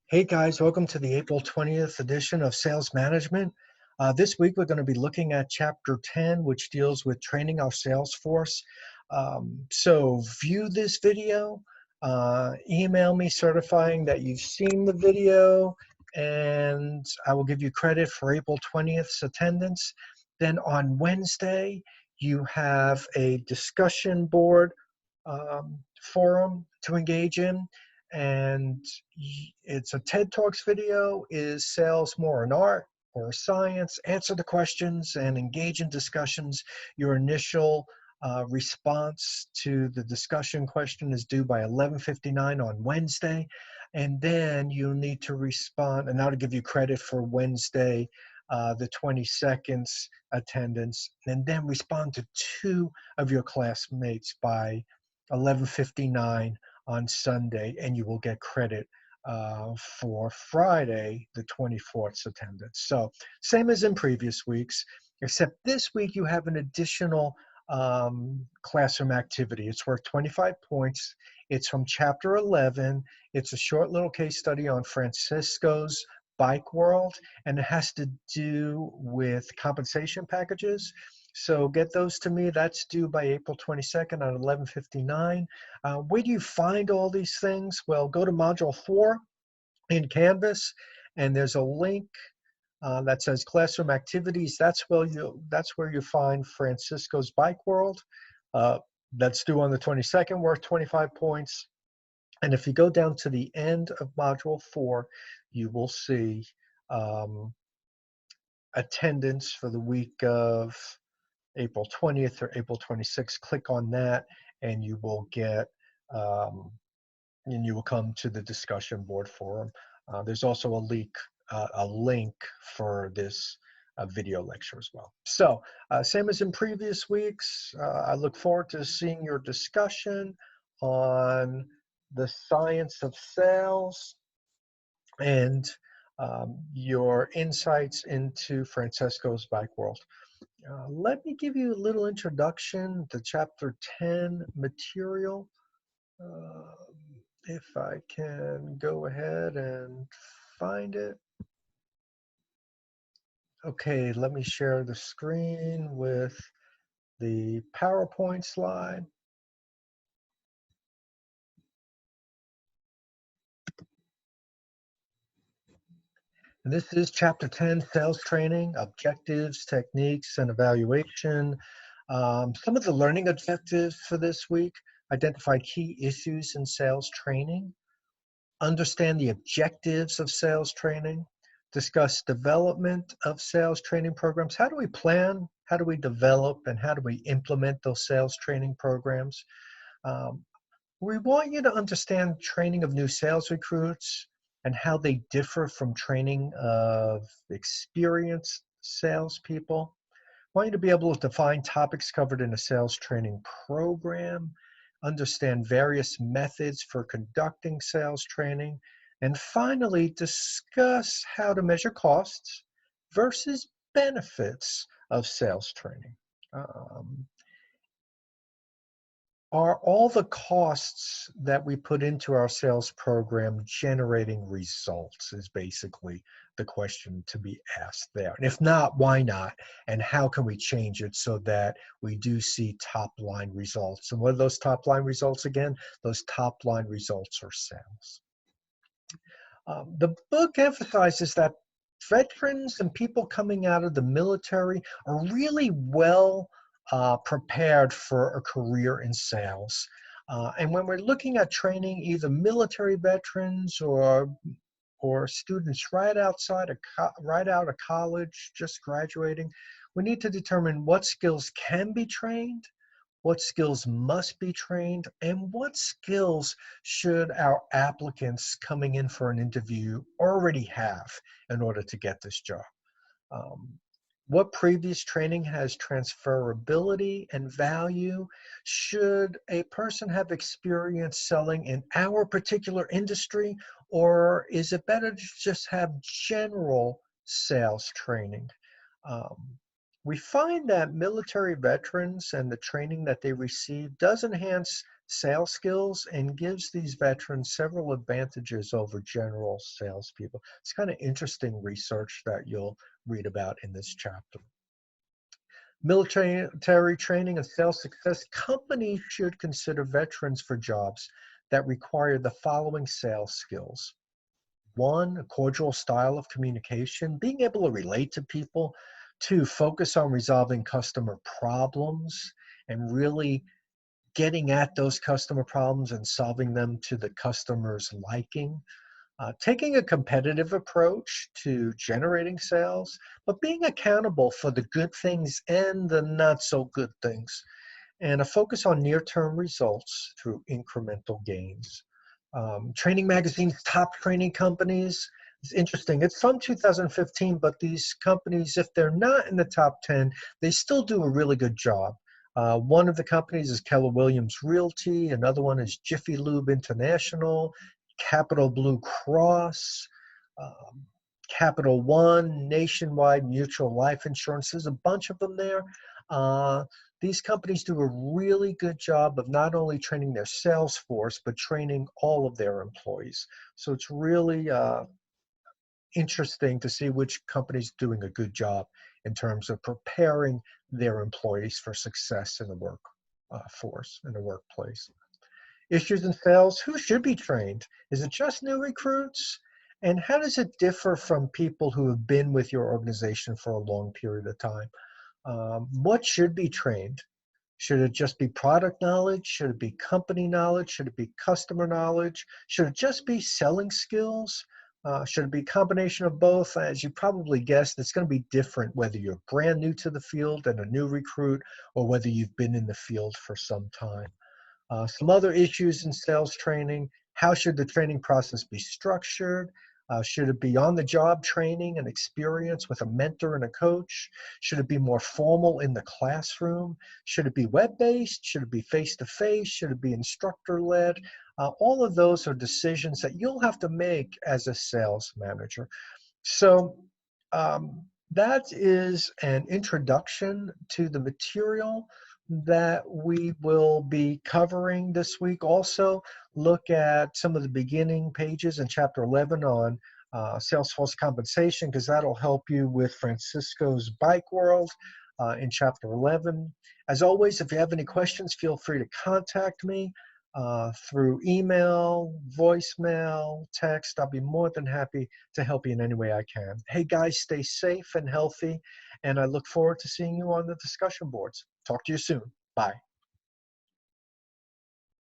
Hey guys, welcome to the April 20th edition of Sales Management. This week we're going to be looking at Chapter 10, which deals with training our sales force. So view this video, email me certifying that you've seen the video, and I will give you credit for April 20th's attendance. Then on Wednesday, you have a discussion board forum to engage in, and it's a TED Talks video. Is sales more an art or a science? Answer the questions and engage in discussions. Your initial response to the discussion question is due by 11:59 on Wednesday, and then you need to respond. And now to give you credit for Wednesday, the 22nd's attendance, and then respond to two of your classmates by 11:59 on Sunday, and you will get credit for Friday, the 24th's attendance. So same as in previous weeks, except this week you have an additional classroom activity. It's worth 25 points. It's from Chapter 11. It's a short little case study on Francisco's Bike World, and it has to do with compensation packages. So get those to me. That's due by April 22nd at 11:59. Where do you find all these things? Well, go to Module 4 in Canvas, and there's a link that says Classroom Activities. That's where you find Francisco's Bike World. That's due on the 22nd, worth 25 points. And if you go down to the end of Module 4, you will see attendance for the week of April 20th or April 26th. Click on that, and you will get, and you will come to the discussion board forum. There's also a link for this video lecture as well. So same as in previous weeks, I look forward to seeing your discussion on the science of sales and your insights into Francesco's Bike World. Let me give you a little introduction to Chapter 10 material. If I can go ahead and find it. Okay, let me share the screen with the PowerPoint slide. And this is Chapter 10, Sales Training, Objectives, Techniques, and Evaluation. Some of the learning objectives for this week: identify key issues in sales training, understand the objectives of sales training, discuss development of sales training programs. How do we plan? How do we develop? And how do we implement those sales training programs? We want you to understand training of new sales recruits and how they differ from training of experienced salespeople. Want you to be able to define topics covered in a sales training program, understand various methods for conducting sales training, and finally discuss how to measure costs versus benefits of sales training. Are all the costs that we put into our sales program generating results is basically the question to be asked there. And if not, why not? And how can we change it so that we do see top line results? And what are those top line results again? Those top line results are sales. The book emphasizes that veterans and people coming out of the military are really well prepared for a career in sales. And when we're looking at training either military veterans or students right out of college, just graduating, we need to determine what skills can be trained, what skills must be trained, and what skills should our applicants coming in for an interview already have in order to get this job. What previous training has transferability and value? Should a person have experience selling in our particular industry, or is it better to just have general sales training? We find that military veterans and the training that they receive does enhance sales skills and gives these veterans several advantages over general salespeople. It's kind of interesting research that you'll read about in this chapter. Military training and sales success. Companies should consider veterans for jobs that require the following sales skills. One, a cordial style of communication, being able to relate to people. Two, focus on resolving customer problems and really getting at those customer problems and solving them to the customer's liking. Taking a competitive approach to generating sales, but being accountable for the good things and the not so good things, and a focus on near-term results through incremental gains. Training Magazine's top training companies is interesting. It's from 2015, but these companies, if they're not in the top 10, they still do a really good job. One of the companies is Keller Williams Realty. Another one is Jiffy Lube International, Capital Blue Cross, um, Capital One, Nationwide Mutual Life Insurance. There's a bunch of them there. These companies do a really good job of not only training their sales force, but training all of their employees. So it's really interesting to see which company's doing a good job in terms of preparing their employees for success in the work force, in the workplace. Issues in sales, who should be trained? Is it just new recruits? And how does it differ from people who have been with your organization for a long period of time? What should be trained? Should it just be product knowledge? Should it be company knowledge? Should it be customer knowledge? Should it just be selling skills? Should it be a combination of both? As you probably guessed, it's going to be different whether you're brand new to the field and a new recruit or whether you've been in the field for some time. Some other issues in sales training: how should the training process be structured? Should it be on-the-job training and experience with a mentor and a coach? Should it be more formal in the classroom? Should it be web-based? Should it be face-to-face? Should it be instructor-led? All of those are decisions that you'll have to make as a sales manager. So that is an introduction to the material that we will be covering this week. Also, look at some of the beginning pages in Chapter 11 on Salesforce compensation, because that'll help you with Francisco's Bike World in Chapter 11. As always, if you have any questions, feel free to contact me through email, voicemail, text. I'll be more than happy to help you in any way I can. Hey guys, stay safe and healthy, and I look forward to seeing you on the discussion boards. Talk to you soon. Bye.